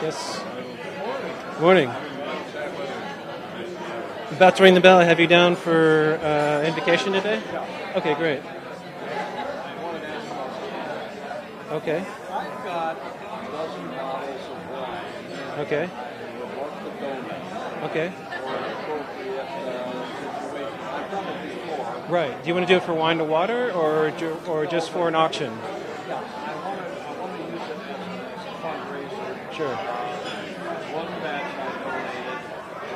Yes. Morning. About to ring the bell. I have you down for invocation today? Okay, great. Okay. I've got a dozen bottles of wine. Okay. Okay. I've done it before. Right. Do you want to do it for wine to water or just for an auction? Yeah, I want to use it as a fundraiser. Sure. One batch I donated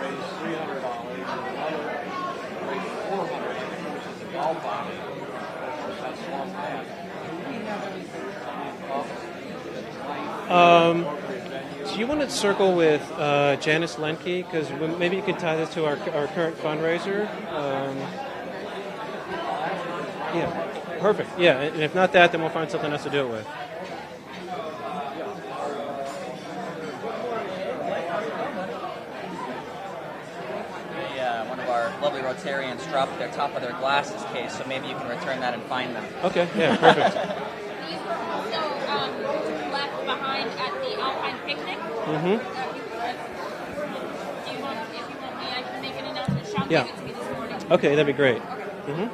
raised $300, and another raised $400, which is a golf body. Of course, that's one batch. Do we have anything coming up that's Do you want to circle with Janice Lencke? Because maybe you could tie this to our current fundraiser. Yeah, perfect. Yeah, and if not that, then we'll find something else to do it with. One of our lovely Rotarians dropped their top of their glasses case, so maybe you can return that and find them. Okay, yeah, perfect. These were also left behind at the Alpine picnic. Mm-hmm. If you want me, I can make an announcement. Sean Yeah. gave it to me this morning. Okay, that'd be great. Okay. Mm-hmm.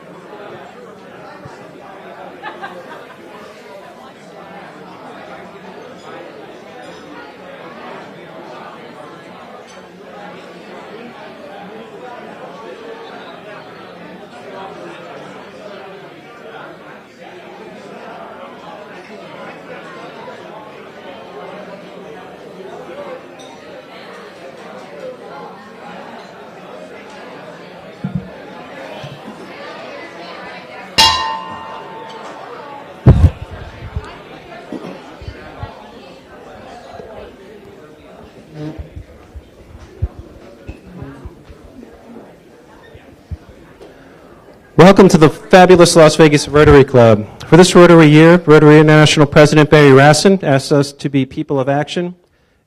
Welcome to the fabulous Las Vegas Rotary Club. For this Rotary year, Rotary International President Barry Rassin asked us to be people of action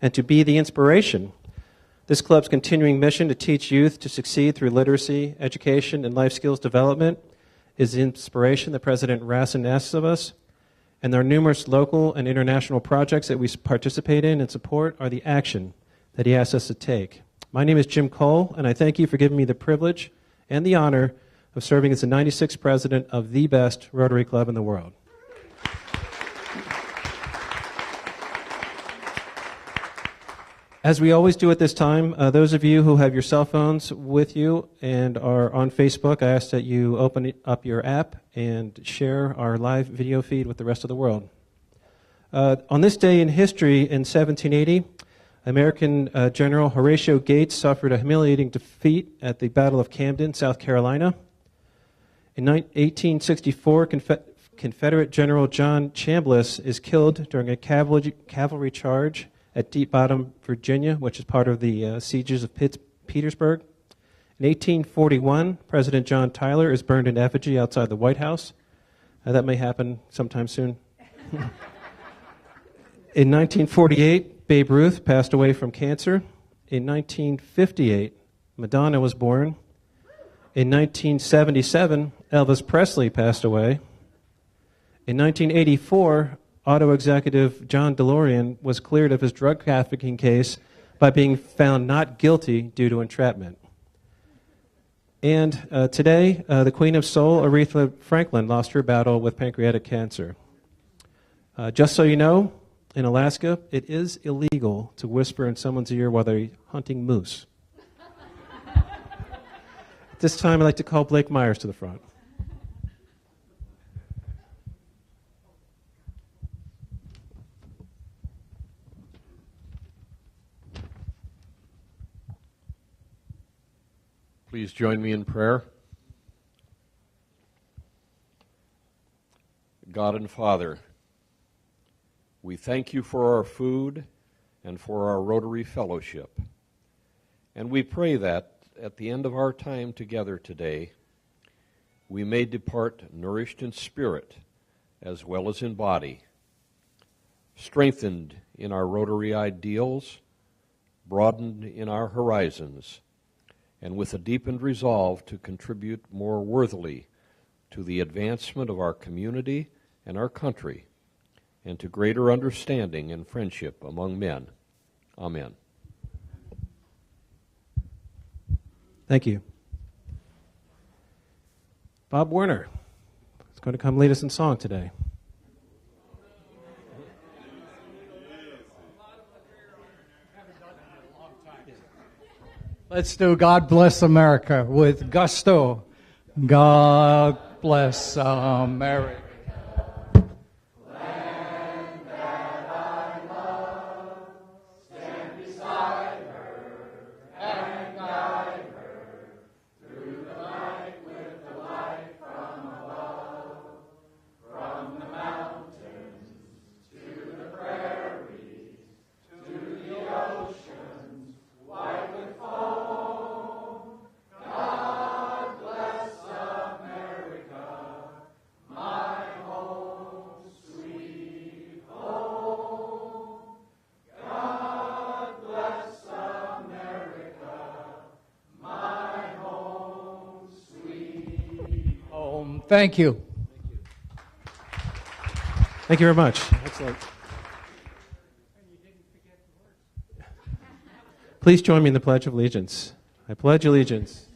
and to be the inspiration. This club's continuing mission to teach youth to succeed through literacy, education, and life skills development is the inspiration that President Rassin asks of us. And our numerous local and international projects that we participate in and support are the action that he asks us to take. My name is Jim Kohl, and I thank you for giving me the privilege and the honor of serving as the 96th president of the best Rotary Club in the world. As we always do at this time, those of you who have your cell phones with you and are on Facebook, I ask that you open up your app and share our live video feed with the rest of the world. On this day in history in 1780, American General Horatio Gates suffered a humiliating defeat at the Battle of Camden, South Carolina. In 1864, Confederate General John Chambliss is killed during a cavalry charge at Deep Bottom, Virginia, which is part of the sieges of Petersburg. In 1841, President John Tyler is burned in effigy outside the White House. That may happen sometime soon. In 1948, Babe Ruth passed away from cancer. In 1958, Madonna was born. In 1977, Elvis Presley passed away. In 1984, auto executive John DeLorean was cleared of his drug trafficking case by being found not guilty due to entrapment. And today, the Queen of Soul, Aretha Franklin, lost her battle with pancreatic cancer. Just so you know, in Alaska, it is illegal to whisper in someone's ear while they're hunting moose. This time, I'd like to call Blake Meier to the front. Please join me in prayer. God and Father, we thank you for our food and for our Rotary Fellowship. And we pray that at the end of our time together today, we may depart nourished in spirit as well as in body, strengthened in our Rotary ideals, broadened in our horizons, and with a deepened resolve to contribute more worthily to the advancement of our community and our country, and to greater understanding and friendship among men. Amen. Thank you. Bob Werner is going to come lead us in song today. Let's do God Bless America with gusto. God bless America. Thank you. Thank you very much. Excellent. Please join me in the Pledge of Allegiance. I pledge allegiance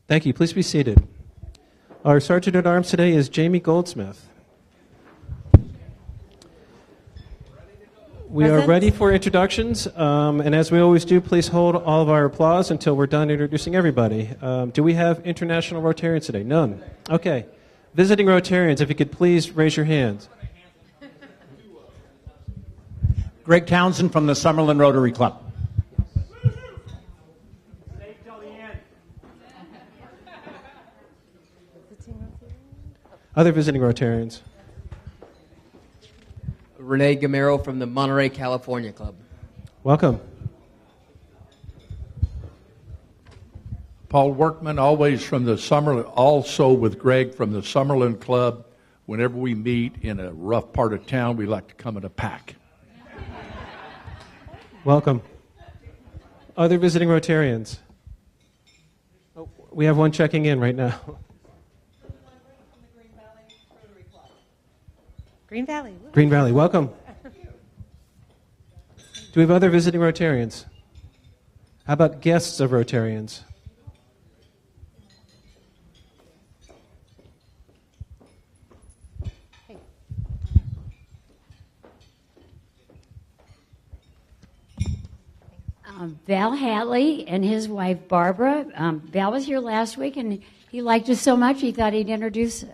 Thank you. Please be seated. Our Sergeant at Arms today is Jaime Goldsmith. We are ready for introductions, and as we always do, please hold all of our applause until we're done introducing everybody. Do we have international Rotarians today? None. Okay. Visiting Rotarians, if you could please raise your hands. Greg Townsend from the Summerlin Rotary Club. Other visiting Rotarians. Renee Gamero from the Monterey, California Club. Welcome. Paul Workman, always from the Summerlin, also with Greg from the Summerlin Club. Whenever we meet in a rough part of town, we like to come in a pack. Welcome. Other visiting Rotarians. Oh, we have one checking in right now. Green Valley. Green Valley, welcome. Do we have other visiting Rotarians? How about guests of Rotarians? Val Hatley and his wife Barbara. Val was here last week, and he liked us so much he thought he'd introduce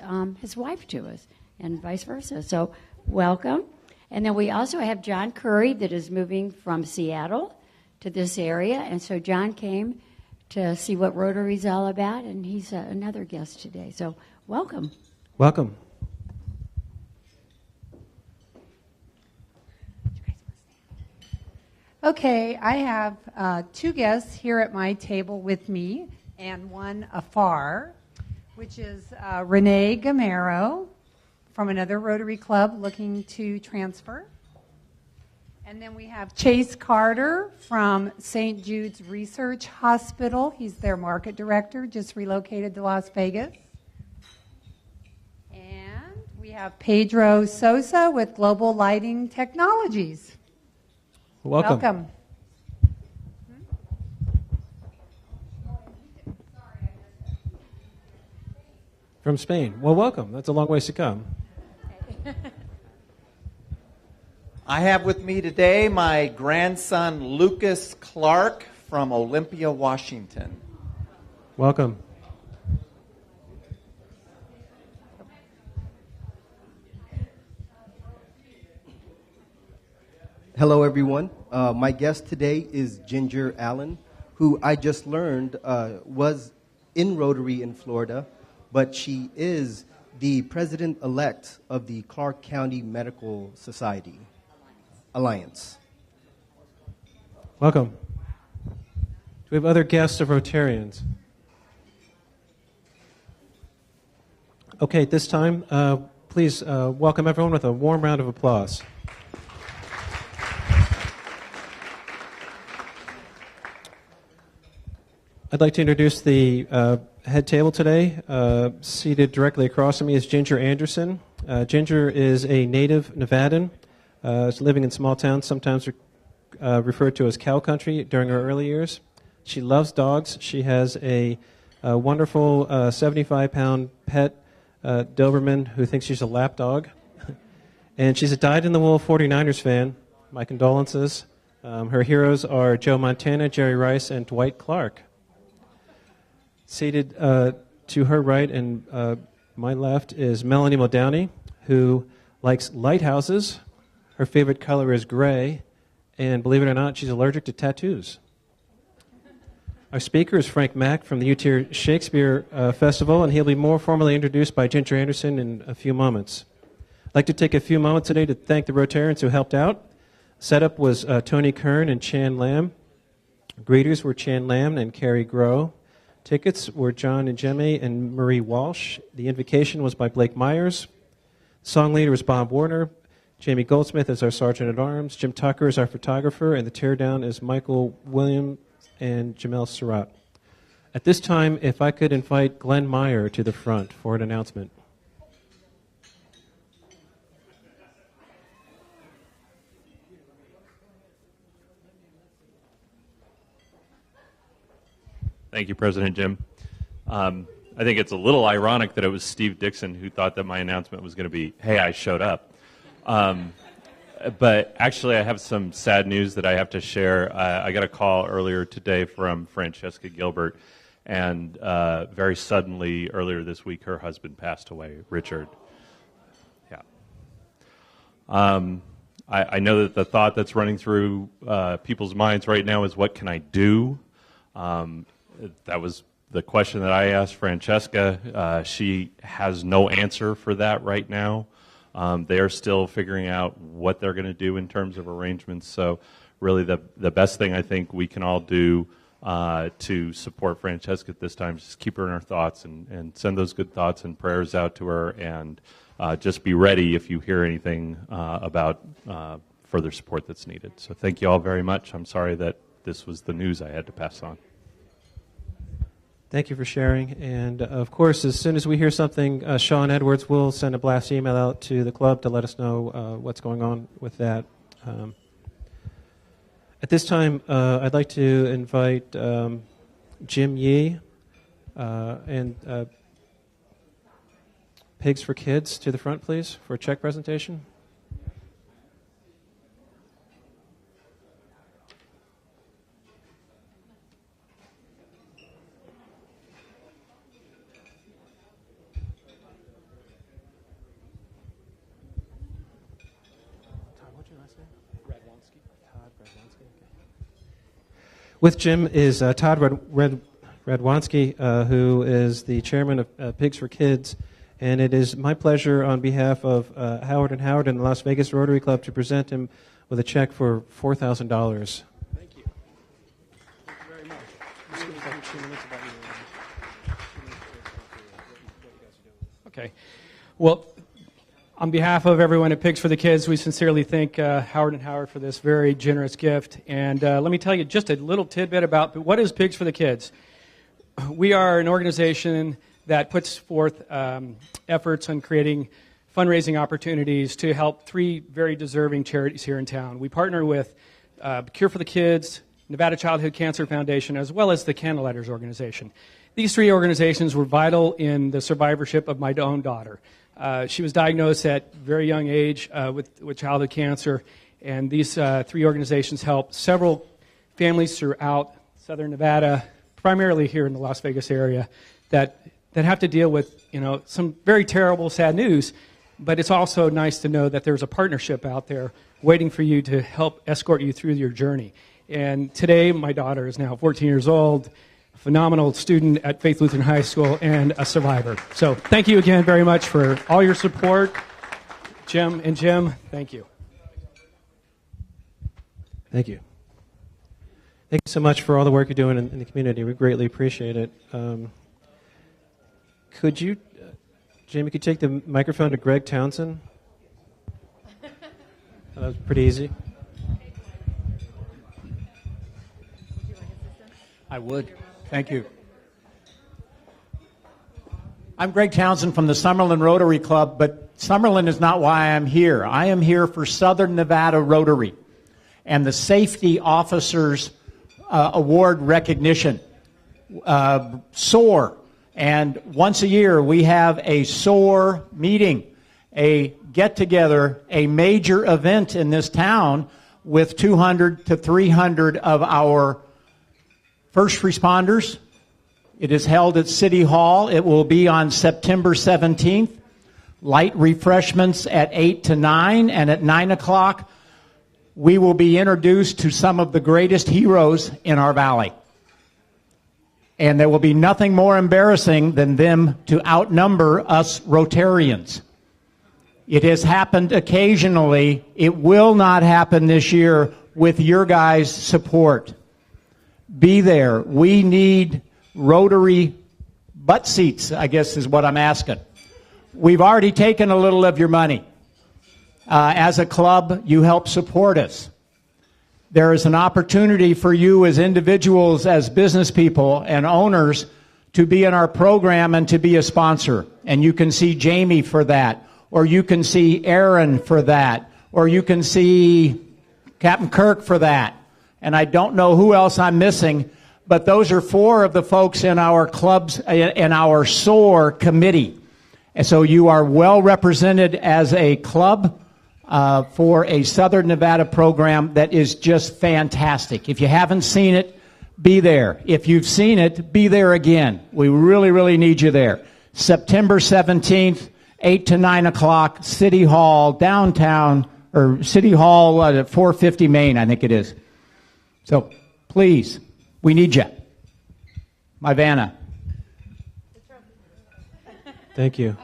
his wife to us, and vice versa. So welcome. And then we also have John Curry that is moving from Seattle to this area. And so John came to see what Rotary is all about, and he's another guest today. So welcome. Welcome. Okay, I have two guests here at my table with me and one afar, which is Renee Gamero from another Rotary Club looking to transfer. And then we have Chase Carter from St. Jude's Research Hospital. He's their market director, just relocated to Las Vegas. And we have Pedro Sosa with Global Lighting Technologies. Welcome. Welcome. From Spain. Well, welcome. That's a long ways to come. I have with me today my grandson Lucas Clark from Olympia, Washington. Welcome. Hello, everyone. My guest today is Ginger Allen, who I just learned was in Rotary in Florida, but she is the president-elect of the Clark County Medical Society Alliance. Welcome. Do we have other guests of Rotarians? Okay, at this time, please welcome everyone with a warm round of applause. I'd like to introduce the head table today. Seated directly across from me is Ginger Anderson. Ginger is a native Nevadan, living in small towns, sometimes referred to as cow country during her early years. She loves dogs. She has a wonderful 75-pound pet Doberman who thinks she's a lap dog. And she's a dyed-in-the-wool 49ers fan. My condolences. Her heroes are Joe Montana, Jerry Rice, and Dwight Clark. Seated to her right and my left is Melanie Muldowney, who likes lighthouses. Her favorite color is gray, and believe it or not, she's allergic to tattoos. Our speaker is Frank Mack from the Utier Shakespeare Festival, and he'll be more formally introduced by Ginger Anderson in a few moments. I'd like to take a few moments today to thank the Rotarians who helped out. Setup was Tony Kern and Chan Lam. Greeters were Chan Lam and Carrie Groh. Tickets were John and Jemmy and Marie Walsh. The invocation was by Blake Myers. Song leader was Bob Werner. Jaime Goldsmith is our sergeant-at-arms. Jim Tucker is our photographer. And the teardown is Michael Williams and Jamel Surratt. At this time, if I could invite Glenn Meier to the front for an announcement. Thank you, President Jim. I think it's a little ironic that it was Steve Dixon who thought that my announcement was going to be, hey, I showed up. But actually, I have some sad news that I have to share. I got a call earlier today from Francesca Gilbert, and very suddenly, earlier this week, her husband passed away, Richard. Yeah. I know that the thought that's running through people's minds right now is, what can I do? That was the question that I asked Francesca. She has no answer for that right now. They are still figuring out what they're going to do in terms of arrangements. So really the best thing I think we can all do to support Francesca at this time is just keep her in our thoughts and send those good thoughts and prayers out to her, and just be ready if you hear anything about further support that's needed. So thank you all very much. I'm sorry that this was the news I had to pass on. Thank you for sharing. And, of course, as soon as we hear something, Sean Edwards will send a blast email out to the club to let us know what's going on with that. At this time, I'd like to invite Jim Yee and Pigs for Kids to the front, please, for a check presentation. With Jim is Todd Radwanski, who is the chairman of Pigs for Kids, and it is my pleasure on behalf of Howard and Howard and the Las Vegas Rotary Club to present him with a check for $4,000. Thank you. Thank you very much. Okay. Well, on behalf of everyone at Pigs for the Kids, we sincerely thank Howard and Howard for this very generous gift. And let me tell you just a little tidbit about what is Pigs for the Kids. We are an organization that puts forth efforts on creating fundraising opportunities to help three very deserving charities here in town. We partner with Cure for the Kids, Nevada Childhood Cancer Foundation, as well as the Candlelighters organization. These three organizations were vital in the survivorship of my own daughter. She was diagnosed at a very young age with childhood cancer, and these three organizations help several families throughout southern Nevada, primarily here in the Las Vegas area, that have to deal with some very terrible, sad news. But it's also nice to know that there's a partnership out there waiting for you to help escort you through your journey. And today, my daughter is now 14 years old, a phenomenal student at Faith Lutheran High School, and a survivor. So thank you again very much for all your support. Jim, thank you. Thank you. Thank you so much for all the work you're doing in the community. We greatly appreciate it. Could you, Jamie, could you take the microphone to Greg Townsend? That was pretty easy. I would. Thank you. I'm Greg Townsend from the Summerlin Rotary Club, but Summerlin is not why I'm here. I am here for Southern Nevada Rotary and the Safety Officers Award recognition. SOAR. And once a year we have a SOAR meeting, a get-together, a major event in this town with 200 to 300 of our first responders. It is held at City Hall. It will be on September 17th. Light refreshments at 8 to 9, and at 9 o'clock, we will be introduced to some of the greatest heroes in our valley. And there will be nothing more embarrassing than them to outnumber us Rotarians. It has happened occasionally. It will not happen this year with your guys' support. Be there. We need Rotary butt seats, I guess is what I'm asking. We've already taken a little of your money. As a club, you help support us. There is an opportunity for you as individuals, as business people and owners, to be in our program and to be a sponsor. And you can see Jamie for that, or you can see Aaron for that, or you can see Captain Kirk for that. And I don't know who else I'm missing, but those are 4 of the folks in our clubs, in our SOAR committee. And so you are well represented as a club for a Southern Nevada program that is just fantastic. If you haven't seen it, be there. If you've seen it, be there again. We really, really need you there. September 17th, 8 to 9 o'clock, City Hall, downtown, or City Hall at 450 Main, I think it is. So please, we need you. My Vanna. Thank you.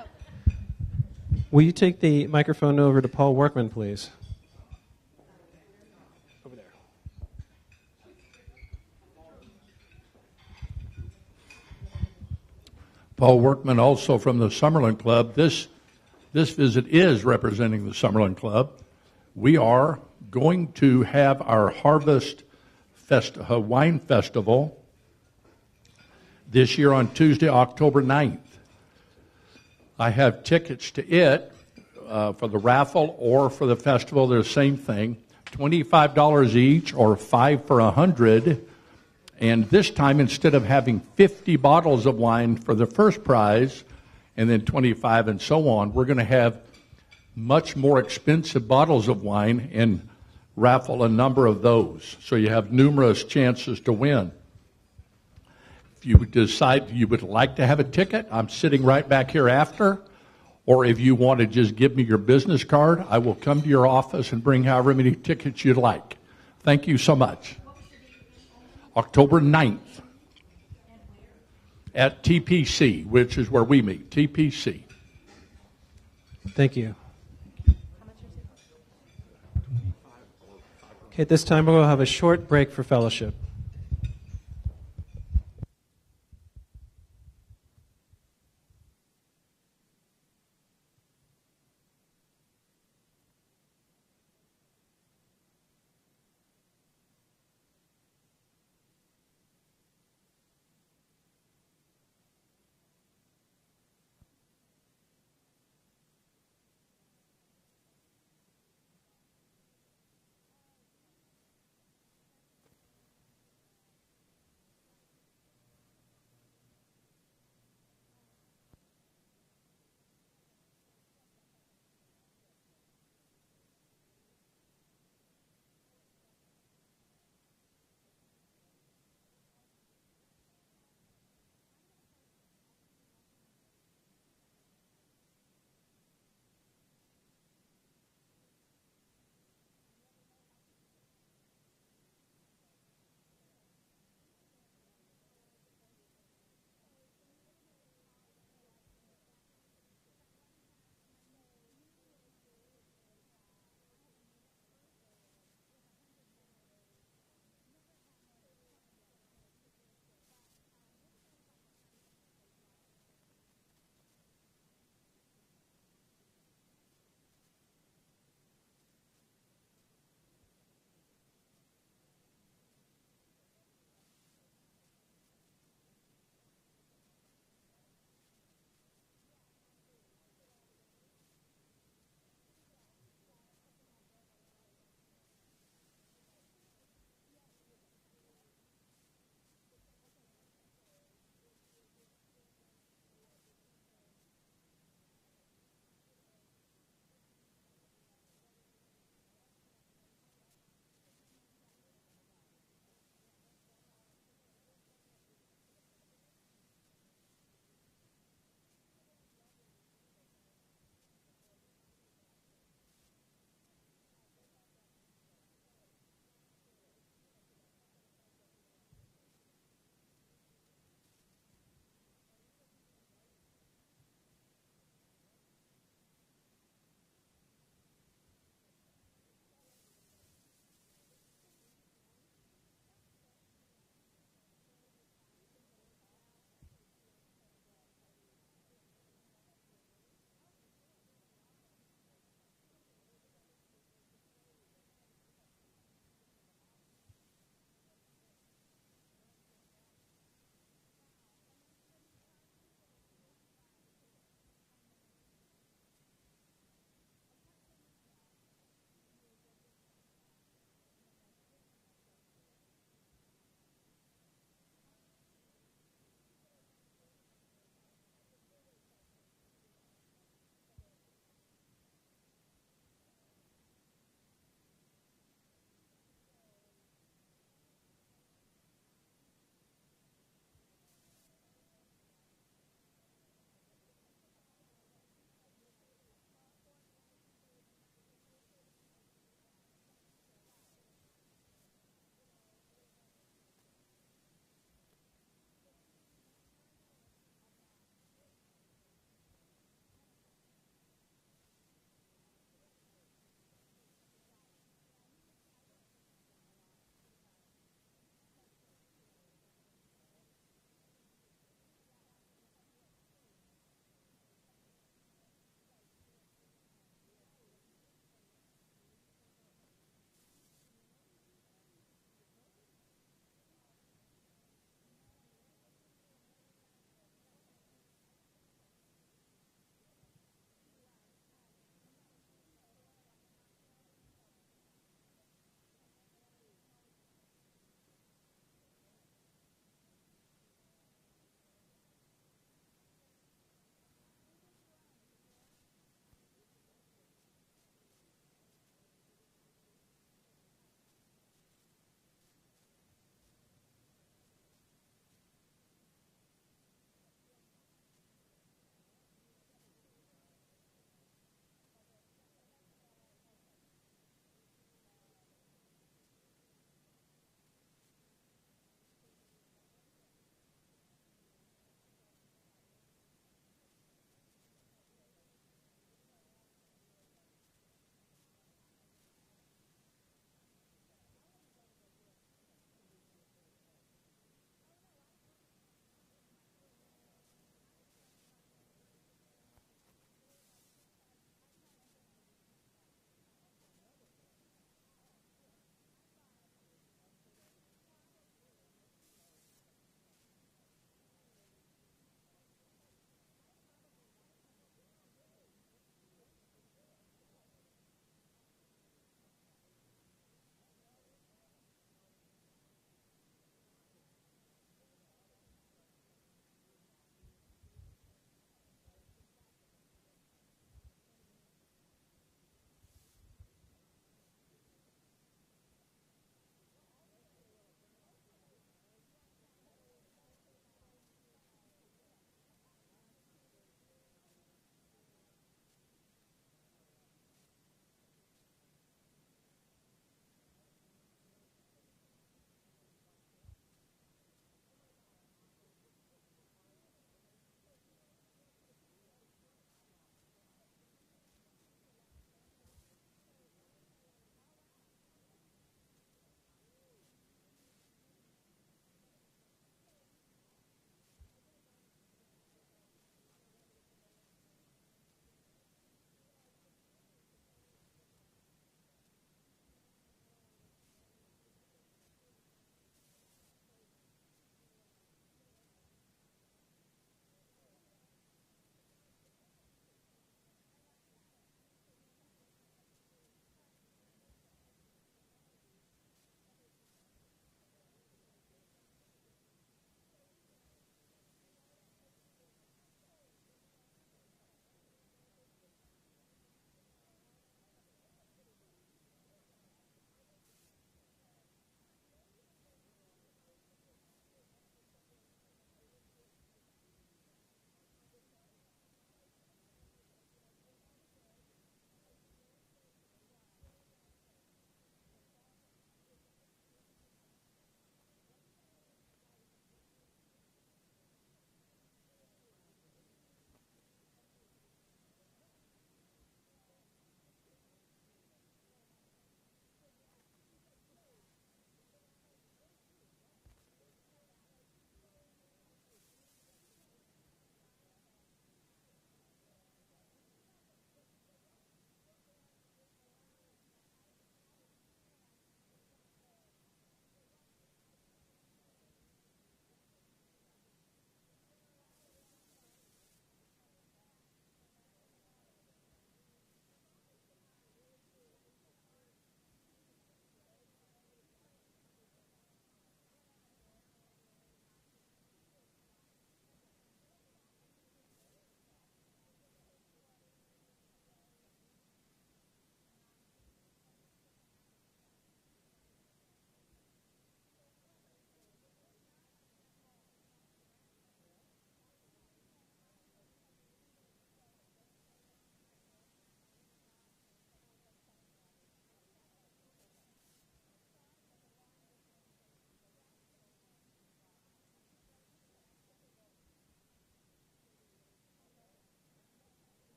Will you take the microphone over to Paul Workman, please? Over there. Paul Workman, also from the Summerlin Club. This visit is representing the Summerlin Club. We are going to have our Harvest Wine Festival this year on Tuesday, October 9th. I have tickets to it for the raffle or for the festival. They're the same thing, $25 each or 5 for $100. And this time, instead of having 50 bottles of wine for the first prize and then 25 and so on, we're going to have much more expensive bottles of wine and raffle a number of those. So you have numerous chances to win. If you decide you would like to have a ticket, I'm sitting right back here after. Or if you want to just give me your business card, I will come to your office and bring however many tickets you'd like. Thank you so much. October 9th at TPC, which is where we meet, TPC. Thank you. Okay, at this time we'll have a short break for fellowship.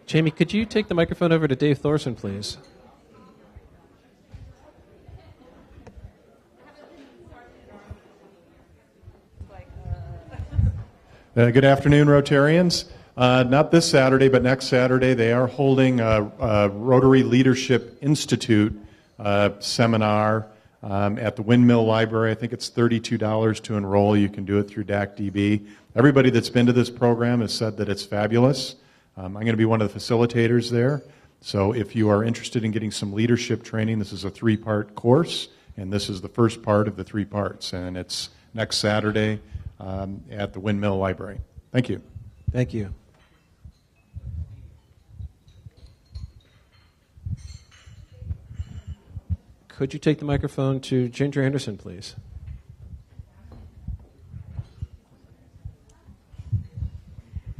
Jamie, could you take the microphone over to Dave Thorson, please? Good afternoon, Rotarians. Not this Saturday, but next Saturday, they are holding a Rotary Leadership Institute seminar at the Windmill Library. I think it's $32 to enroll. You can do it through DACDB. Everybody that's been to this program has said that it's fabulous. I'm going to be one of the facilitators there. So if you are interested in getting some leadership training, this is a 3-part course, and this is the first part of the 3 parts. And it's next Saturday at the Windmill Library. Thank you. Thank you. Could you take the microphone to Ginger Anderson, please?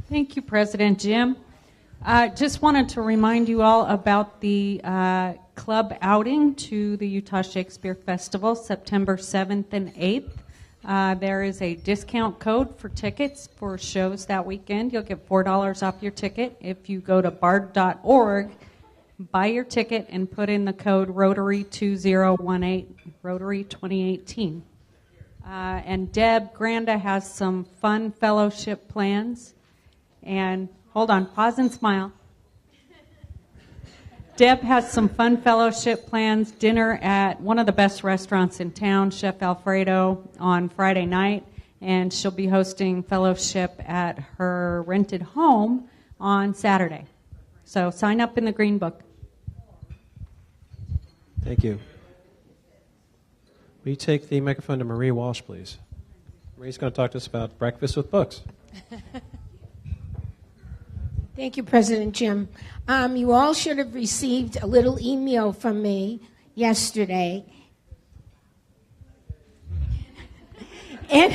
Thank you, President Jim. Just wanted to remind you all about the club outing to the Utah Shakespeare Festival, September 7th and 8th. There is a discount code for tickets for shows that weekend. You'll get $4 off your ticket if you go to bard.org, buy your ticket, and put in the code Rotary2018, Rotary 2018. And Deb Granda has some fun fellowship plans. And hold on, pause and smile. Deb has some fun fellowship plans, dinner at one of the best restaurants in town, Chef Alfredo, on Friday night, and she'll be hosting fellowship at her rented home on Saturday. So sign up in the Green Book. Thank you. Will you take the microphone to Marie Walsh, please? Marie's going to talk to us about Breakfast with Books. Thank you, President Jim. You all should have received a little email from me yesterday. And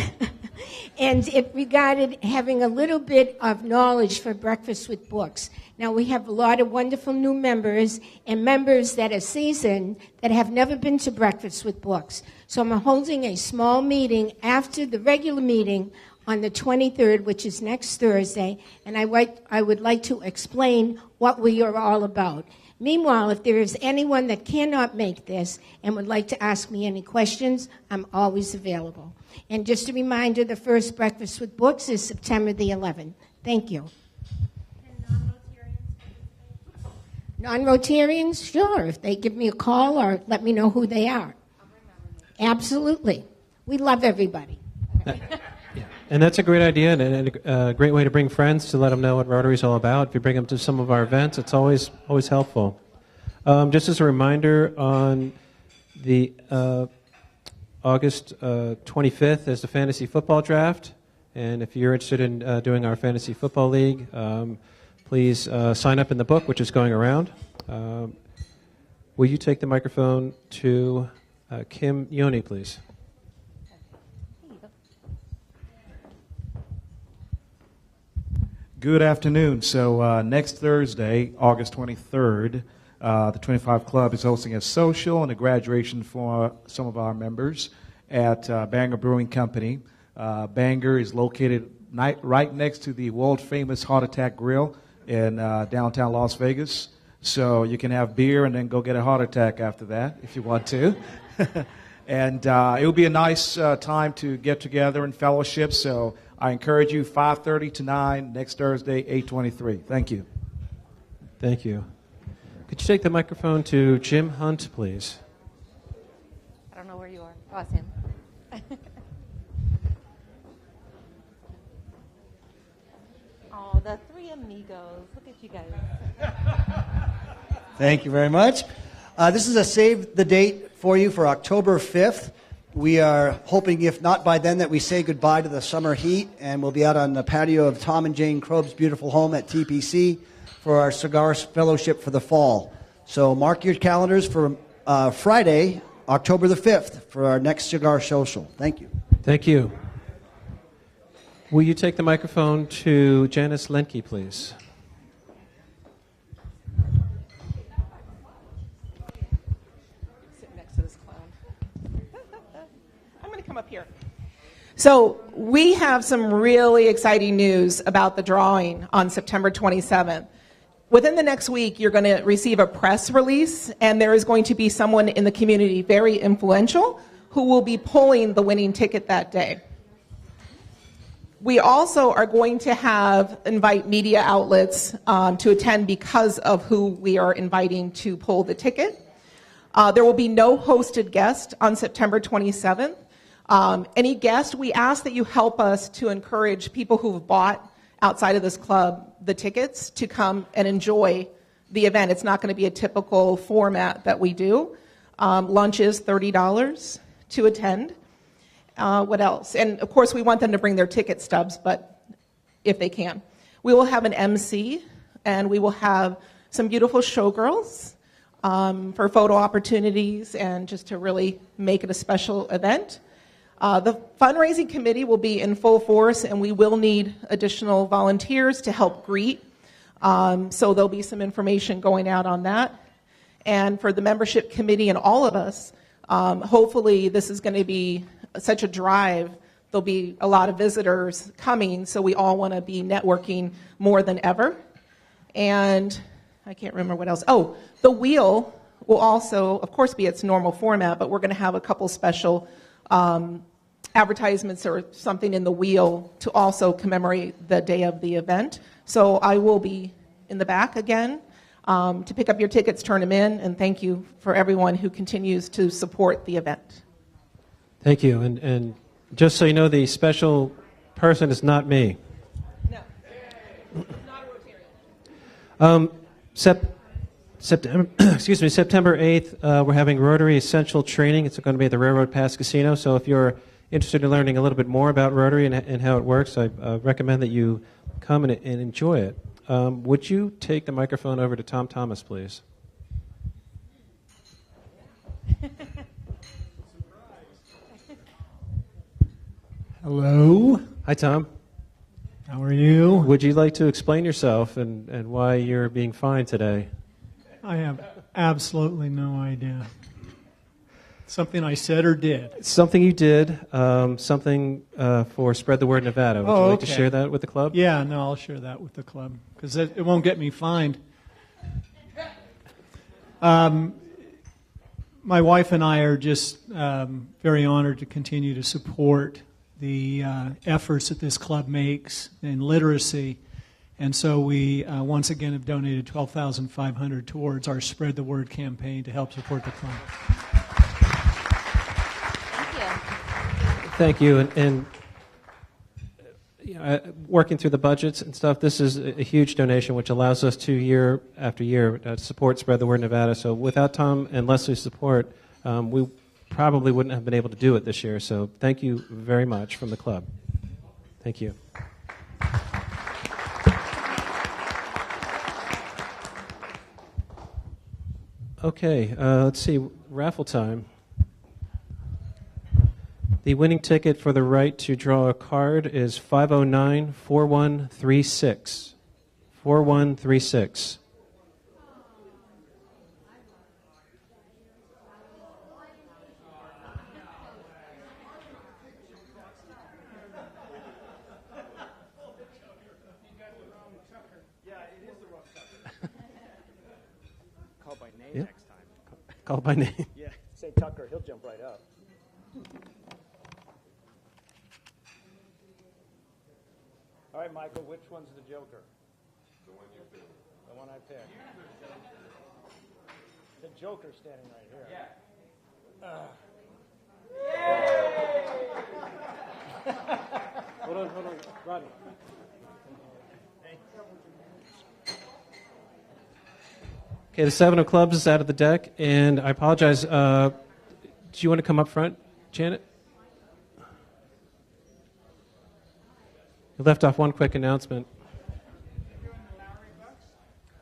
it regarded having a little bit of knowledge for Breakfast with Books. Now, we have a lot of wonderful new members and members that are seasoned that have never been to Breakfast with Books. So I'm holding a small meeting after the regular meeting on the 23rd, which is next Thursday, and I would like to explain what we are all about. Meanwhile, if there is anyone that cannot make this and would like to ask me any questions, I'm always available. And just a reminder, the first Breakfast with Books is September the 11th. Thank you. Non-Rotarians? Sure, if they give me a call or let me know who they are. Absolutely. We love everybody. And that's a great idea and a great way to bring friends to let them know what Rotary is all about. If you bring them to some of our events, it's always helpful. Just as a reminder, on the August 25th is the fantasy football draft, and if you're interested in doing our fantasy football league, please sign up in the book, which is going around. Will you take the microphone to Kim Yoni, please? Good afternoon. So next Thursday, August 23rd, the 25 Club is hosting a social and a graduation for some of our members at Banger Brewing Company. Banger is located right next to the world-famous Heart Attack Grill in downtown Las Vegas. So you can have beer and then go get a heart attack after that if you want to. And it will be a nice time to get together and fellowship. So I encourage you, 5:30 to 9, next Thursday, 8:23. Thank you. Thank you. Could you take the microphone to Jim Hunt, please? I don't know where you are. Oh, it's him. Oh, the three amigos. Look at you guys. Thank you very much. This is a save the date for you for October 5th. We are hoping, if not by then, that we say goodbye to the summer heat, and we'll be out on the patio of Tom and Jane Krob's beautiful home at TPC for our cigar fellowship for the fall. So mark your calendars for Friday, October the 5th, for our next cigar social. Thank you. Thank you. Will you take the microphone to Janice Lencke, please? Come up here. So we have some really exciting news about the drawing on September 27th. Within the next week, you're going to receive a press release, and there is going to be someone in the community very influential who will be pulling the winning ticket that day. We also are going to invite media outlets to attend because of who we are inviting to pull the ticket. There will be no hosted guest on September 27th. Any guest, we ask that you help us to encourage people who have bought outside of this club the tickets to come and enjoy the event. It's not going to be a typical format that we do. Lunch is $30 to attend. What else? And of course, we want them to bring their ticket stubs, but if they can. We will have an MC, and we will have some beautiful showgirls for photo opportunities and just to really make it a special event. The fundraising committee will be in full force, and we will need additional volunteers to help greet. So there'll be some information going out on that. And for the membership committee and all of us, hopefully this is going to be such a drive. There'll be a lot of visitors coming, so we all want to be networking more than ever. And I can't remember what else. Oh, the wheel will also, of course, be its normal format, but we're going to have a couple special advertisements or something in the wheel to also commemorate the day of the event. So I will be in the back again to pick up your tickets, turn them in, and thank you for everyone who continues to support the event. Thank you. And just so you know, the special person is not me. No. Not a Rotarian. September 8th, we're having Rotary Essential Training. It's going to be at the Railroad Pass Casino. So if you're interested in learning a little bit more about Rotary and how it works, I recommend that you come and enjoy it. Would you take the microphone over to Tom Thomas, please? Hello. Hi, Tom. How are you? Would you like to explain yourself and why you're being fined today? I have absolutely no idea. Something I said or did? Something you did, something for Spread the Word Nevada. Would you like to share that with the club? Yeah, no, I'll share that with the club because it won't get me fined. My wife and I are just very honored to continue to support the efforts that this club makes in literacy. And so we once again have donated $12,500 towards our Spread the Word campaign to help support the club. Thank you. And working through the budgets and stuff, this is a huge donation which allows us to year after year to support Spread the Word Nevada. So without Tom and Leslie's support, we probably wouldn't have been able to do it this year. So thank you very much from the club. Thank you. Okay, let's see, raffle time. The winning ticket for the right to draw a card is 509-4136. 4136. Call by name Yeah. next time. Call by name. Yeah, say Tucker, he'll jump right up. All right, Michael, which one's the Joker? The one you picked. The one I picked. The Joker's standing right here. Yeah. Hold on, Rodney. Okay, the seven of clubs is out of the deck, and I apologize. Do you want to come up front, Janet? You left off one quick announcement.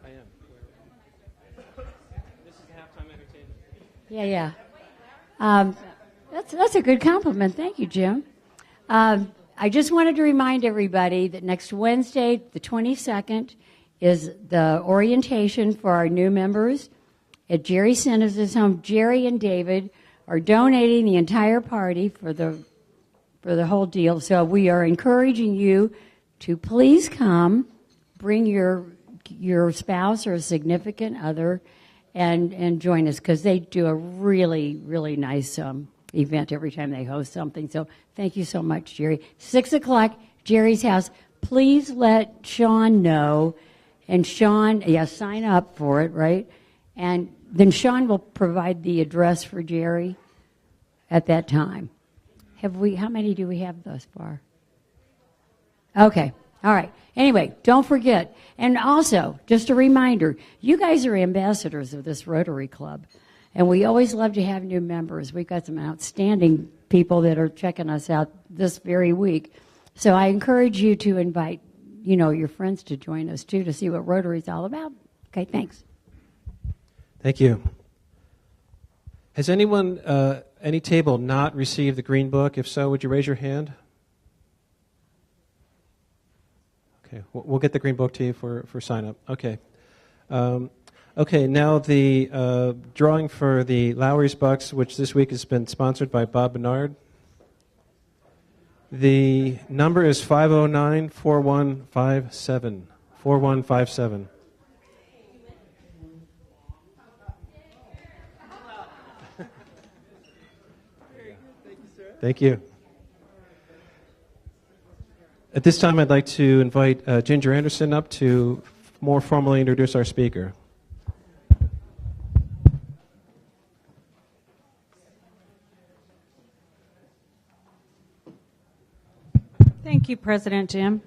I am. This is the halftime entertainment. Yeah. That's a good compliment. Thank you, Jim. I just wanted to remind everybody that next Wednesday, the 22nd, is the orientation for our new members at Jerry Sinas' home. Jerry and David are donating the entire party for the whole deal. So we are encouraging you to please come, bring your your spouse or a significant other and join us, because they do a really, really nice event every time they host something. So thank you so much, Jerry. 6 o'clock, Jerry's house. Please let Sean know. And Sean, sign up for it, right? And then Sean will provide the address for Jerry at that time. How many do we have thus far? Okay. All right. Anyway, don't forget. And also, just a reminder, you guys are ambassadors of this Rotary Club. And we always love to have new members. We've got some outstanding people that are checking us out this very week. So I encourage you to invite, your friends to join us, too, to see what Rotary is all about. Okay, thanks. Thank you. Has anyone, any table not received the Green Book? If so, would you raise your hand? Okay, we'll get the Green Book to you for sign up. Okay. Okay, now the drawing for the Lowry's Bucks, which this week has been sponsored by Bob Bernard. The number is 509-4157. 4157. Thank you. At this time, I'd like to invite Ginger Anderson up to more formally introduce our speaker. Thank you, President Jim.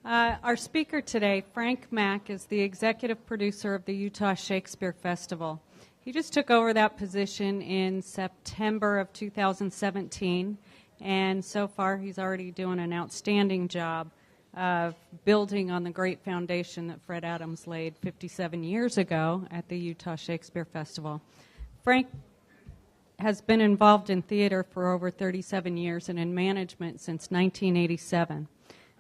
Our speaker today, Frank Mack, is the executive producer of the Utah Shakespeare Festival. He just took over that position in September of 2017, and so far he's already doing an outstanding job of building on the great foundation that Fred Adams laid 57 years ago at the Utah Shakespeare Festival. Frank has been involved in theater for over 37 years and in management since 1987.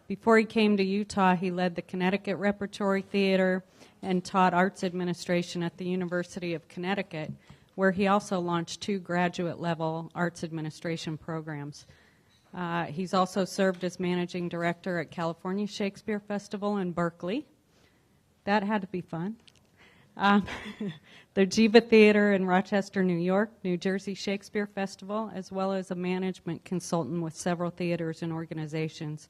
Before he came to Utah, he led the Connecticut Repertory Theater and taught arts administration at the University of Connecticut, where he also launched 2 graduate-level arts administration programs. He's also served as managing director at California Shakespeare Festival in Berkeley. That had to be fun. The Jiva Theater in Rochester, New York, New Jersey Shakespeare Festival, as well as a management consultant with several theaters and organizations.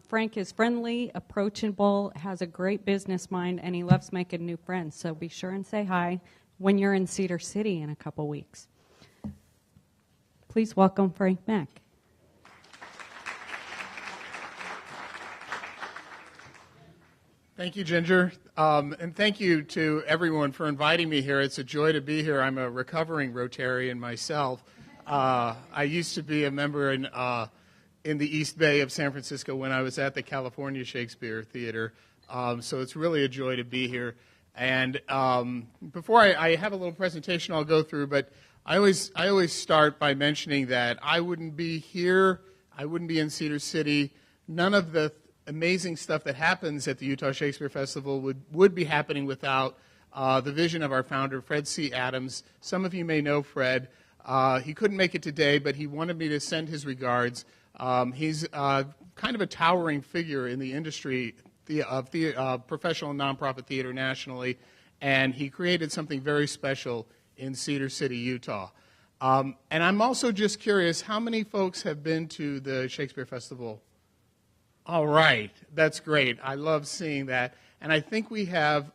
Frank is friendly, approachable, has a great business mind, and he loves making new friends. So be sure and say hi when you're in Cedar City in a couple weeks. Please welcome Frank Mack. Thank you, Ginger. And thank you to everyone for inviting me here. It's a joy to be here. I'm a recovering Rotarian myself. I used to be a member in the East Bay of San Francisco when I was at the California Shakespeare Theater. So it's really a joy to be here. And before I have a little presentation I'll go through, but I always start by mentioning that I wouldn't be here, I wouldn't be in Cedar City, none of the amazing stuff that happens at the Utah Shakespeare Festival would be happening without the vision of our founder, Fred C. Adams. Some of you may know Fred. He couldn't make it today, but he wanted me to send his regards. He's kind of a towering figure in the industry of professional and nonprofit theater nationally, and he created something very special in Cedar City, Utah. And I'm also just curious, how many folks have been to the Shakespeare Festival? All right, that's great. I love seeing that. And I think we have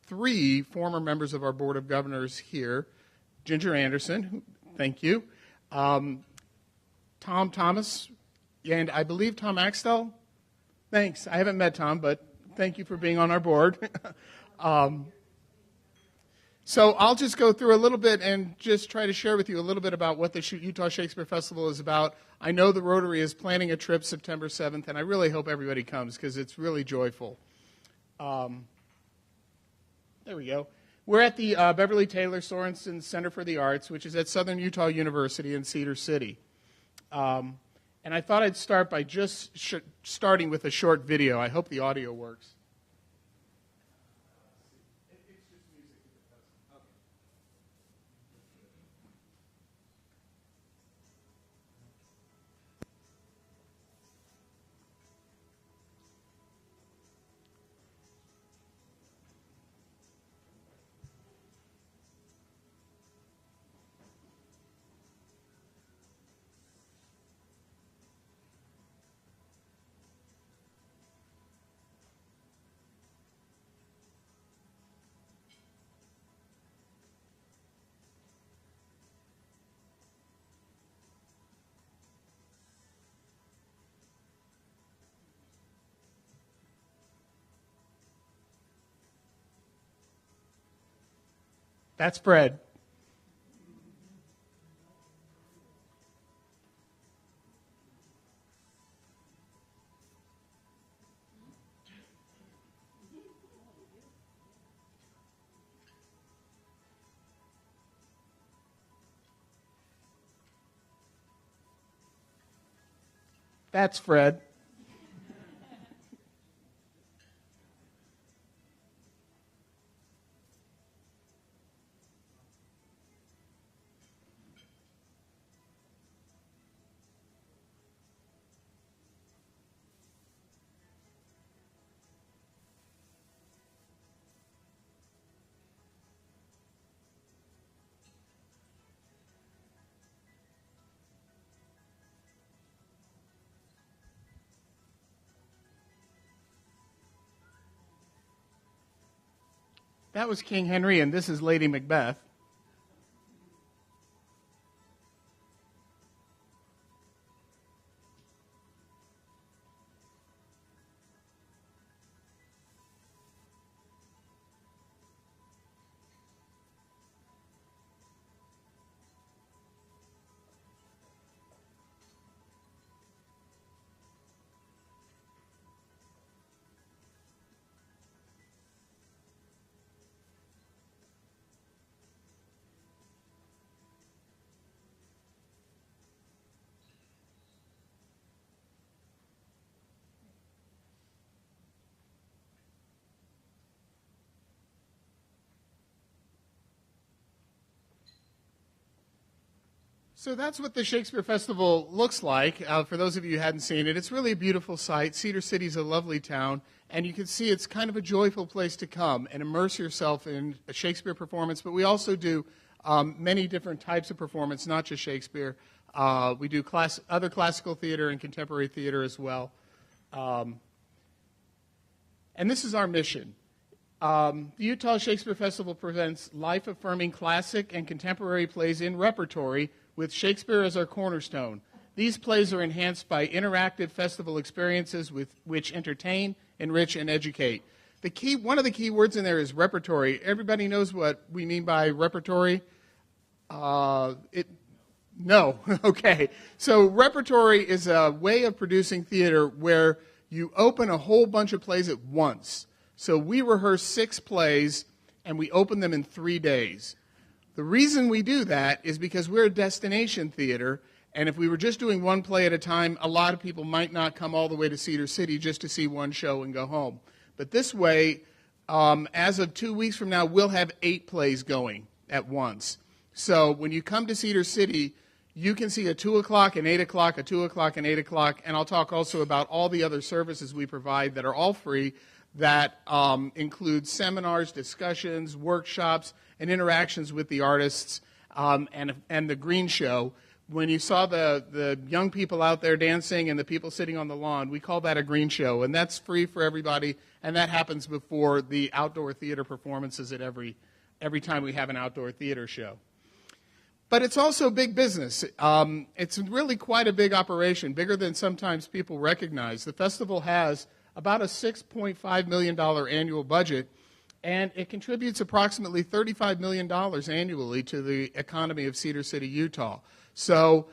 3 former members of our Board of Governors here. Ginger Anderson, thank you. Tom Thomas, and I believe Tom Axtell. Thanks. I haven't met Tom, but thank you for being on our board. So I'll just go through a little bit and just try to share with you a little bit about what the Utah Shakespeare Festival is about. I know the Rotary is planning a trip September 7th, and I really hope everybody comes because it's really joyful. There we go. We're at the Beverly Taylor Sorensen Center for the Arts, which is at Southern Utah University in Cedar City. And I thought I'd start by just starting with a short video. I hope the audio works. That's Fred. That's Fred. That was King Henry, and this is Lady Macbeth. So that's what the Shakespeare Festival looks like. For those of you who hadn't seen it, it's really a beautiful sight. Cedar City's a lovely town, and you can see it's kind of a joyful place to come and immerse yourself in a Shakespeare performance. But we also do many different types of performance, not just Shakespeare. We do other classical theater and contemporary theater as well. And this is our mission. The Utah Shakespeare Festival presents life-affirming classic and contemporary plays in repertory with Shakespeare as our cornerstone. These plays are enhanced by interactive festival experiences which entertain, enrich, and educate. One of the key words in there is repertory. Everybody knows what we mean by repertory? No. Okay. So repertory is a way of producing theater where you open a whole bunch of plays at once. So we rehearse 6 plays, and we open them in 3 days. The reason we do that is because we're a destination theater, and if we were just doing one play at a time, a lot of people might not come all the way to Cedar City just to see one show and go home. But this way, as of 2 weeks from now, we'll have 8 plays going at once. So when you come to Cedar City, you can see a 2 o'clock, an 8 o'clock, a 2 o'clock, an 8 o'clock, and I'll talk also about all the other services we provide that are all free that include seminars, discussions, workshops, and interactions with the artists and the green show. When you saw the young people out there dancing and the people sitting on the lawn, we call that a green show, and that's free for everybody, and that happens before the outdoor theater performances at every time we have an outdoor theater show. But it's also big business. It's really quite a big operation, bigger than sometimes people recognize. The festival has about a $6.5 million annual budget, and it contributes approximately $35 million annually to the economy of Cedar City, Utah. So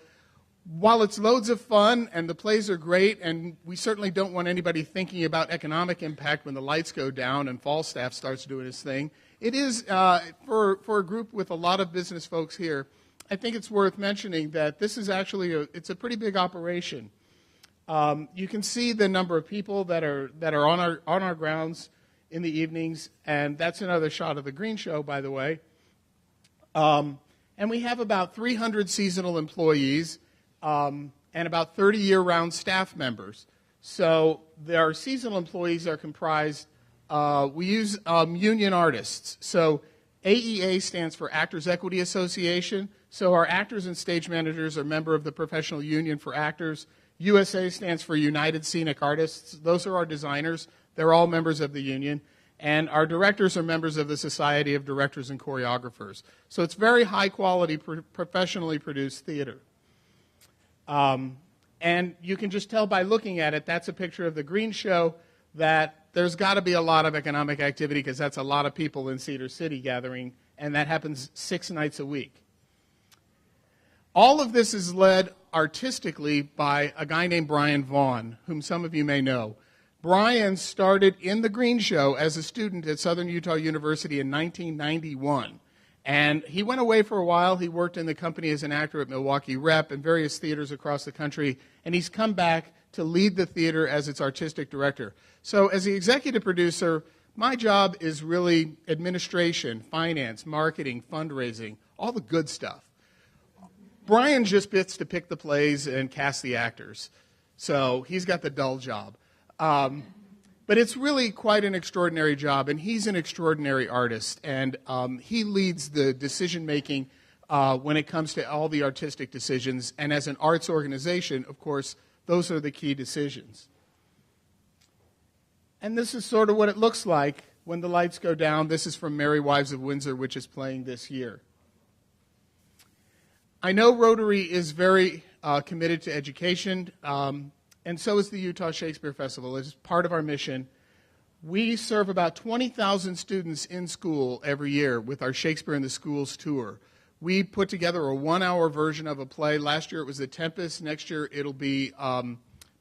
while it's loads of fun and the plays are great, and we certainly don't want anybody thinking about economic impact when the lights go down and Falstaff starts doing his thing, it is, for a group with a lot of business folks here, I think it's worth mentioning that this is actually it's a pretty big operation. You can see the number of people that are on our grounds in the evenings, and that's another shot of the green show, by the way. And we have about 300 seasonal employees and about 30 year-round staff members. So our seasonal employees are comprised. We use union artists. So AEA stands for Actors Equity Association. So our actors and stage managers are a member of the Professional Union for Actors. USA stands for United Scenic Artists. Those are our designers. They're all members of the union. And our directors are members of the Society of Directors and Choreographers. So it's very high-quality, professionally produced theater. And you can just tell by looking at it, that's a picture of the green show, that there's got to be a lot of economic activity because that's a lot of people in Cedar City gathering and that happens 6 nights a week. All of this is led artistically by a guy named Brian Vaughn, whom some of you may know. Brian started in the Green Show as a student at Southern Utah University in 1991. And he went away for a while. He worked in the company as an actor at Milwaukee Rep and various theaters across the country. And he's come back to lead the theater as its artistic director. So as the executive producer, my job is really administration, finance, marketing, fundraising, all the good stuff. Brian just gets to pick the plays and cast the actors. So he's got the dull job. But it's really quite an extraordinary job, and he's an extraordinary artist. And he leads the decision-making when it comes to all the artistic decisions. And as an arts organization, of course, those are the key decisions. And this is sort of what it looks like when the lights go down. This is from Merry Wives of Windsor, which is playing this year. I know Rotary is very committed to education, and so is the Utah Shakespeare Festival. It's part of our mission. We serve about 20,000 students in school every year with our Shakespeare in the Schools tour. We put together a 1-hour version of a play. Last year it was The Tempest. Next year it'll be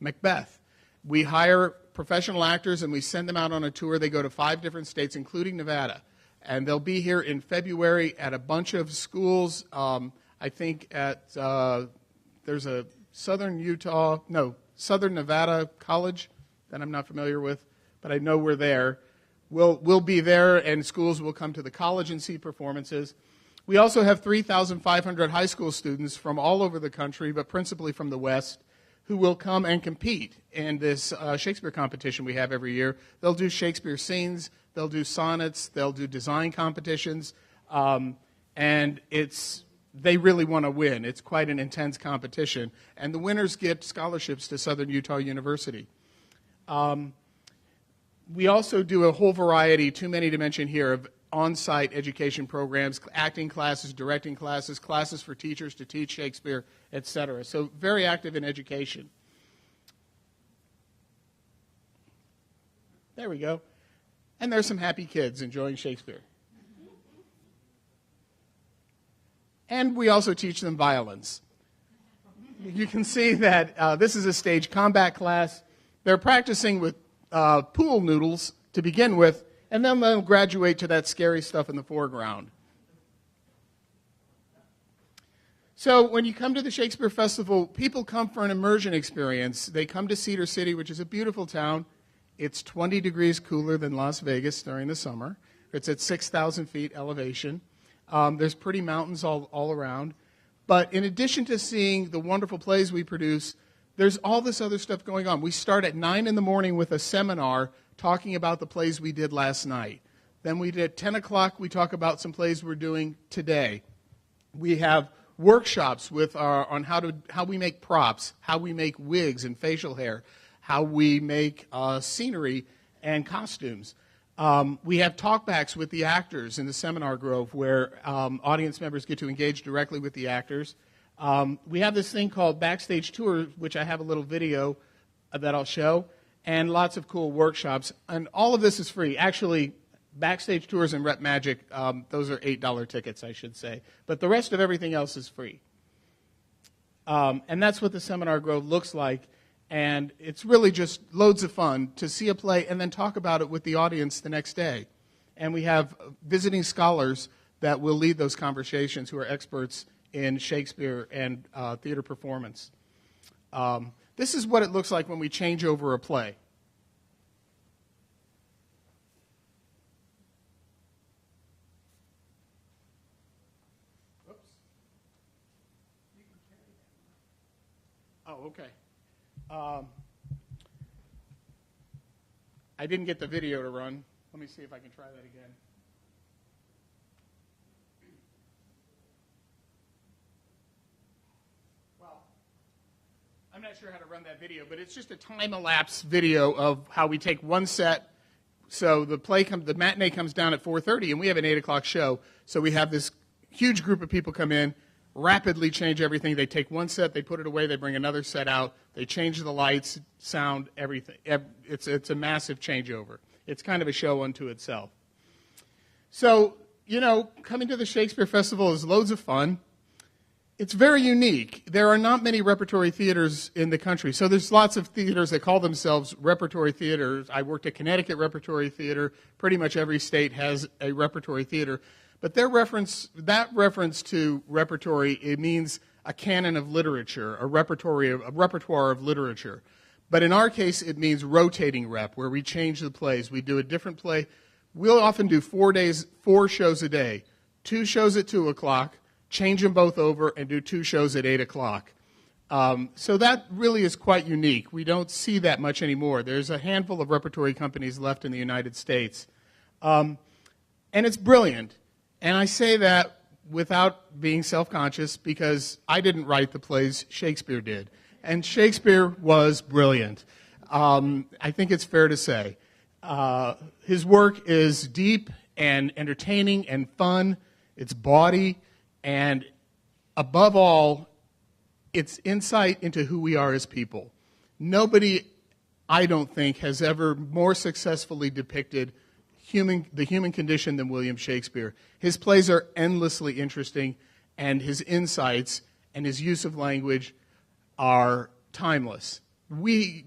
Macbeth. We hire professional actors and we send them out on a tour. They go to 5 different states, including Nevada. And they'll be here in February at a bunch of schools. I think at, there's a Southern Nevada college that I'm not familiar with, but I know we're there. We'll be there, and schools will come to the college and see performances. We also have 3,500 high school students from all over the country, but principally from the West, who will come and compete in this Shakespeare competition we have every year. They'll do Shakespeare scenes, they'll do sonnets, they'll do design competitions, and they really want to win. It's quite an intense competition. And the winners get scholarships to Southern Utah University. We also do a whole variety, too many to mention here, of on-site education programs, acting classes, directing classes, classes for teachers to teach Shakespeare, etc. So very active in education. There we go. And there's some happy kids enjoying Shakespeare. And we also teach them violence. You can see that this is a stage combat class. They're practicing with pool noodles to begin with, and then they'll graduate to that scary stuff in the foreground. So when you come to the Shakespeare Festival, people come for an immersion experience. They come to Cedar City, which is a beautiful town. It's 20 degrees cooler than Las Vegas during the summer. It's at 6,000 feet elevation. There's pretty mountains all around. But in addition to seeing the wonderful plays we produce, there's all this other stuff going on. We start at 9 in the morning with a seminar talking about the plays we did last night. Then at 10 o'clock, we talk about some plays we're doing today. We have workshops on how we make props, how we make wigs and facial hair, how we make scenery and costumes. We have talkbacks with the actors in the seminar grove where audience members get to engage directly with the actors. We have this thing called Backstage Tour, which I have a little video that I'll show, and lots of cool workshops. And all of this is free. Actually, Backstage Tours and Rep Magic, those are $8 tickets, I should say. But the rest of everything else is free. And that's what the seminar grove looks like. And it's really just loads of fun to see a play and then talk about it with the audience the next day. And we have visiting scholars that will lead those conversations who are experts in Shakespeare and theater performance. This is what it looks like when we change over a play. Oops. Oh, okay. I didn't get the video to run. Let me see if I can try that again. Well, I'm not sure how to run that video, but it's just a time-elapse video of how we take one set. So the matinee comes down at 4:30, and we have an 8 o'clock show. So we have this huge group of people come in, rapidly change everything. They take one set, they put it away, they bring another set out, they change the lights, sound, everything. It's a massive changeover. It's kind of a show unto itself. So coming to the Shakespeare Festival is loads of fun. It's very unique. There are not many repertory theaters in the country. So there's lots of theaters that call themselves repertory theaters. I worked at Connecticut Repertory Theater. Pretty much every state has a repertory theater. But that reference to repertory, it means a canon of literature, a repertoire of literature. But in our case, it means rotating rep, where we change the plays. We do a different play. We'll often do 4 shows a day, 2 shows at 2 o'clock, change them both over, and do 2 shows at 8 o'clock. So that really is quite unique. We don't see that much anymore. There's a handful of repertory companies left in the United States. And it's brilliant. And I say that without being self-conscious because I didn't write the plays, Shakespeare did. And Shakespeare was brilliant. I think it's fair to say. His work is deep and entertaining and fun. It's bawdy. And above all, it's insight into who we are as people. Nobody, I don't think, has ever more successfully depicted the human condition than William Shakespeare. His plays are endlessly interesting, and his insights and his use of language are timeless. We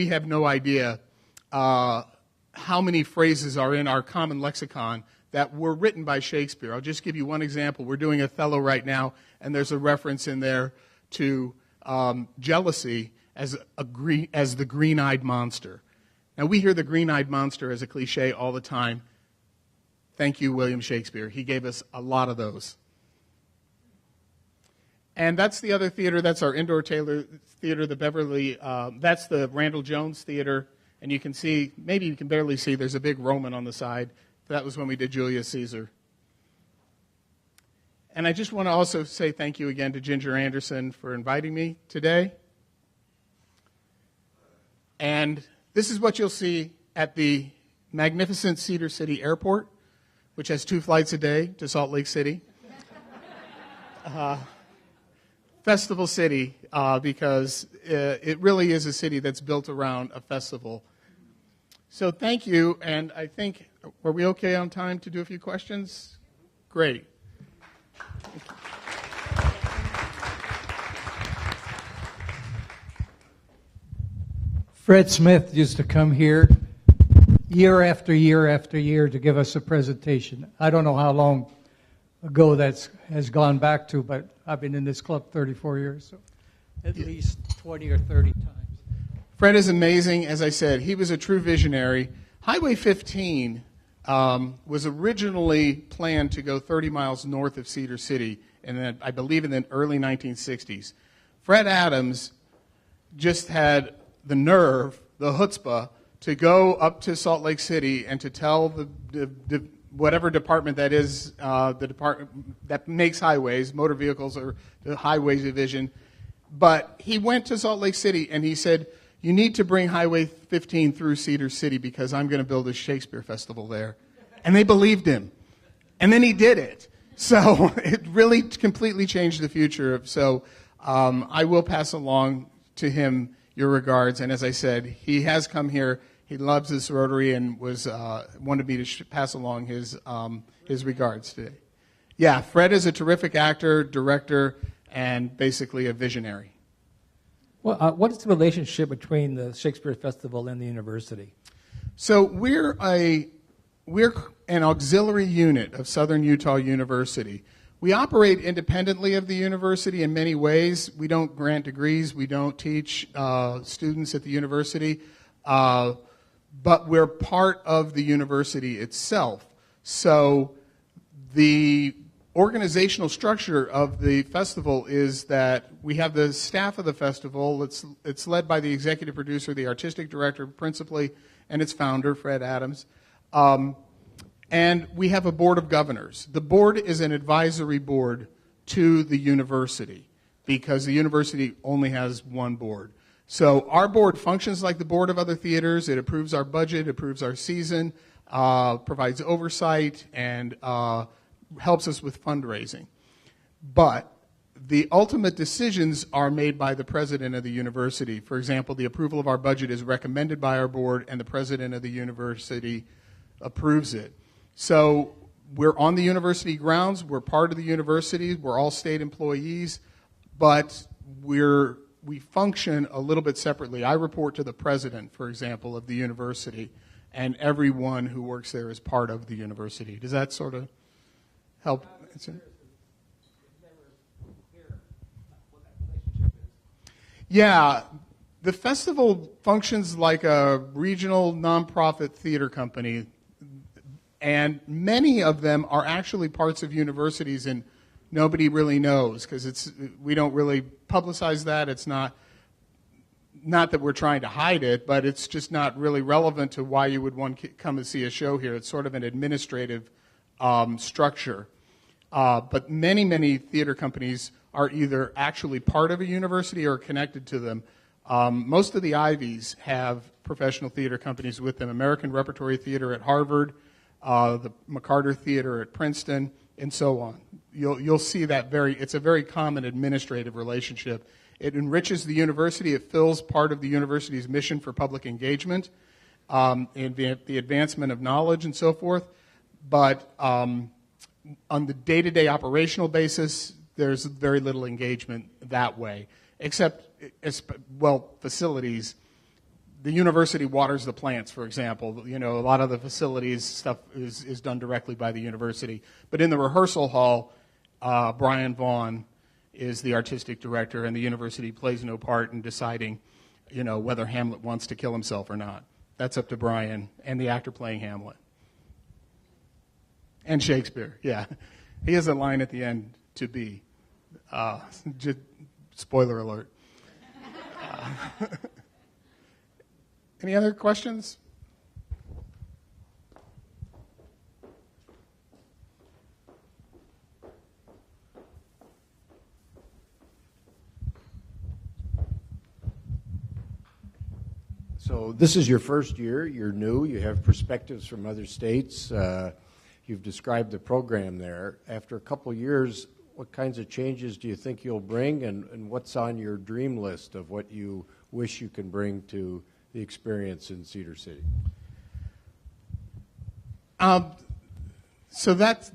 have no idea how many phrases are in our common lexicon that were written by Shakespeare. I'll just give you one example. We're doing Othello right now, and there's a reference in there to jealousy as the green-eyed monster. Now, we hear the green-eyed monster as a cliche all the time. Thank you, William Shakespeare. He gave us a lot of those. And that's the other theater. That's our indoor theater, the Beverly. That's the Randall Jones Theater. And you can see, maybe you can barely see, there's a big Roman on the side. That was when we did Julius Caesar. And I just want to also say thank you again to Ginger Anderson for inviting me today. And this is what you'll see at the magnificent Cedar City Airport, which has 2 flights a day to Salt Lake City. Festival City, because it really is a city that's built around a festival. So thank you, and I think, were we okay on time to do a few questions? Great. Fred Smith used to come here year after year after year to give us a presentation. I don't know how long ago that has gone back to, but I've been in this club 34 years, so at least 20 or 30 times. Fred is amazing. As I said, he was a true visionary. Highway 15 was originally planned to go 30 miles north of Cedar City, and I believe in the early 1960s. Fred Adams just had the nerve, the chutzpah, to go up to Salt Lake City and to tell the whatever department that is, the department that makes highways, motor vehicles or the highways division. But he went to Salt Lake City and he said, you need to bring Highway 15 through Cedar City because I'm going to build a Shakespeare festival there. And they believed him. And then he did it. So it really completely changed the future. So I will pass along to him your regards. And as I said, he has come here. He loves this Rotary and wanted me to pass along his regards today. Yeah, Fred is a terrific actor, director, and basically a visionary. Well, what is the relationship between the Shakespeare Festival and the university? So we're an auxiliary unit of Southern Utah University. We operate independently of the university in many ways. We don't grant degrees. We don't teach students at the university. But we're part of the university itself. So the organizational structure of the festival is that we have the staff of the festival. It's led by the executive producer, the artistic director principally, and its founder, Fred Adams. And we have a board of governors. The board is an advisory board to the university because the university only has one board. So our board functions like the board of other theaters. It approves our budget, approves our season, provides oversight, and helps us with fundraising. But the ultimate decisions are made by the president of the university. For example, the approval of our budget is recommended by our board, and the president of the university approves it. So we're on the university grounds. We're part of the university. We're all state employees, but we function a little bit separately. I report to the president, for example, of the university, and everyone who works there is part of the university. Does that sort of help? Yeah, the festival functions like a regional nonprofit theater company, and many of them are actually parts of universities, and nobody really knows because we don't really publicize that. It's not that we're trying to hide it, but it's just not really relevant to why you would want to come and see a show here. It's sort of an administrative structure. But many, many theater companies are either actually part of a university or connected to them. Most of the Ivies have professional theater companies with them. American Repertory Theater at Harvard, the McCarter Theater at Princeton, and so on. You'll see that it's a very common administrative relationship. It enriches the university. It fills part of the university's mission for public engagement, and the advancement of knowledge and so forth. But on the day-to-day operational basis, there's very little engagement that way, except, facilities. The university waters the plants, for example. A lot of the facilities stuff is done directly by the university. But in the rehearsal hall, Brian Vaughn is the artistic director, and the university plays no part in deciding, whether Hamlet wants to kill himself or not. That's up to Brian and the actor playing Hamlet. And Shakespeare, yeah. He has a line at the end, to be. Spoiler alert. Any other questions? So this is your first year. You're new. You have perspectives from other states. You've described the program there. After a couple years, what kinds of changes do you think you'll bring, and what's on your dream list of what you wish you can bring to the experience in Cedar City? So that's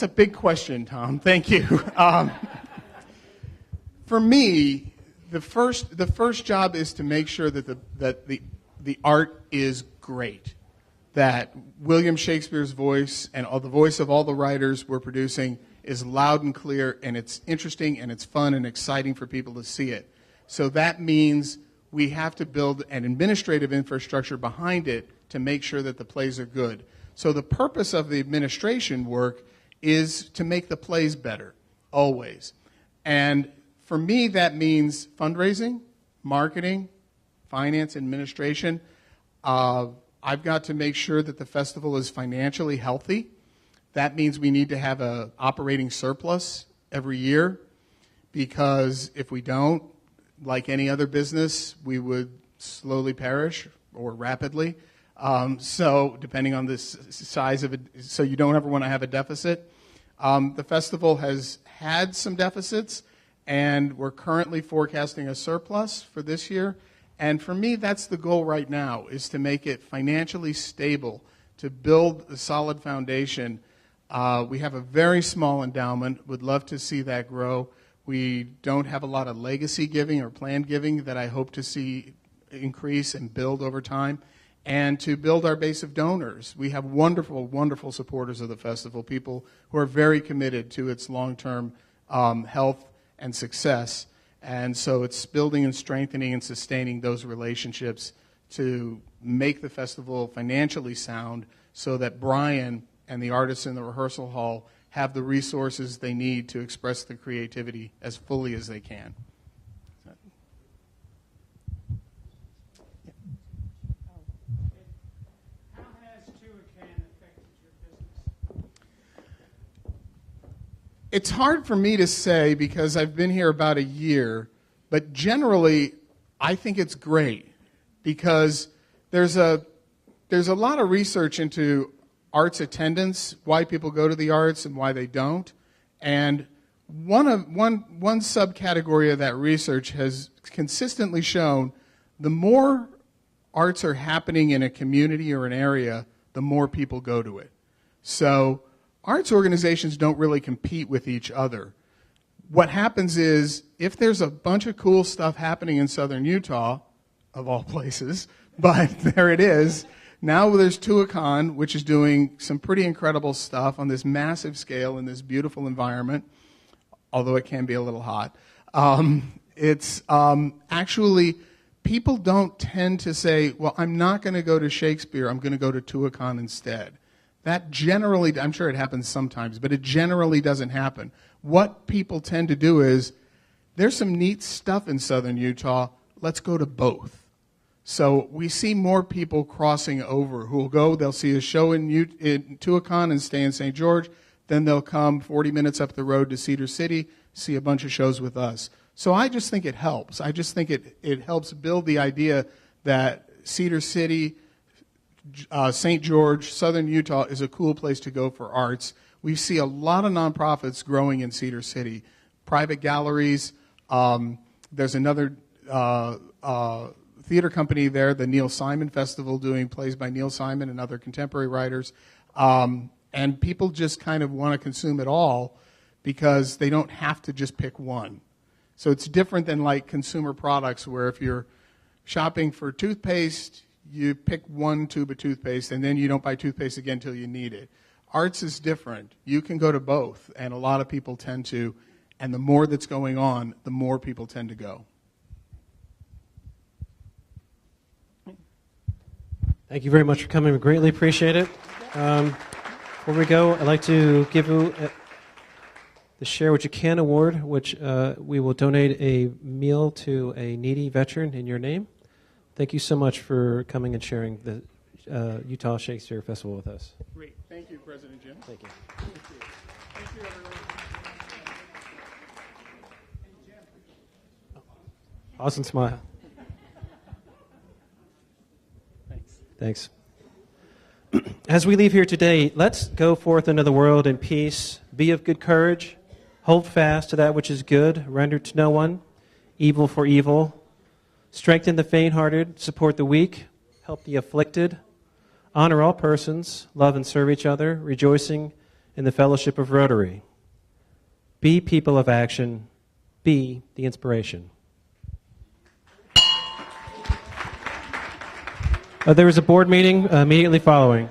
a big question, Tom. Thank you. For me, the first job is to make sure that the art is great, that William Shakespeare's voice and the voice of all the writers we're producing is loud and clear, and it's interesting and it's fun and exciting for people to see it. So that means we have to build an administrative infrastructure behind it to make sure that the plays are good. So the purpose of the administration work is to make the plays better, always. And for me, that means fundraising, marketing, finance, administration. I've got to make sure that the festival is financially healthy. That means we need to have an operating surplus every year, because if we don't, like any other business, we would slowly perish or rapidly. So depending on the size of it, so you don't ever want to have a deficit. The festival has had some deficits, and we're currently forecasting a surplus for this year. And for me, that's the goal right now, is to make it financially stable, to build a solid foundation. We have a very small endowment, would love to see that grow. We don't have a lot of legacy giving or planned giving that I hope to see increase and build over time. And to build our base of donors. We have wonderful, wonderful supporters of the festival, people who are very committed to its long-term health and success. And so it's building and strengthening and sustaining those relationships to make the festival financially sound, so that Brian and the artists in the rehearsal hall have the resources they need to express their creativity as fully as they can. How has Tuacan affected your business? It's hard for me to say because I've been here about a year, but generally I think it's great, because there's a lot of research into arts attendance, why people go to the arts and why they don't. And one subcategory of that research has consistently shown the more arts are happening in a community or an area, the more people go to it. So arts organizations don't really compete with each other. What happens is, if there's a bunch of cool stuff happening in southern Utah, of all places, but there it is, now there's Tuacahn, which is doing some pretty incredible stuff on this massive scale in this beautiful environment, although it can be a little hot. It's actually, people don't tend to say, well, I'm not going to go to Shakespeare, I'm going to go to Tuacahn instead. That generally, I'm sure it happens sometimes, but it generally doesn't happen. What people tend to do is, there's some neat stuff in southern Utah, let's go to both. So we see more people crossing over who will go, they'll see a show in Tuacahn and stay in St. George, then they'll come 40 minutes up the road to Cedar City, see a bunch of shows with us. So I just think it helps. I just think it helps build the idea that Cedar City, St. George, southern Utah is a cool place to go for arts. We see a lot of nonprofits growing in Cedar City. Private galleries. There's another theater company there, the Neil Simon Festival, doing plays by Neil Simon and other contemporary writers. And people just kind of want to consume it all because they don't have to just pick one. So it's different than like consumer products where if you're shopping for toothpaste, you pick one tube of toothpaste and then you don't buy toothpaste again until you need it. Arts is different. You can go to both, and a lot of people tend to, and the more that's going on, the more people tend to go. Thank you very much for coming. We greatly appreciate it. Before we go, I'd like to give you the Share What You Can award, which we will donate a meal to a needy veteran in your name. Thank you so much for coming and sharing the Utah Shakespeare Festival with us. Great. Thank you, President Jim. Thank you. Thank you. Thank you, everyone. Awesome smile. Thanks. As we leave here today, let's go forth into the world in peace, be of good courage, hold fast to that which is good, render to no one evil for evil, strengthen the faint-hearted, support the weak, help the afflicted, honor all persons, love and serve each other, rejoicing in the fellowship of Rotary. Be people of action, be the inspiration. There is a board meeting immediately following.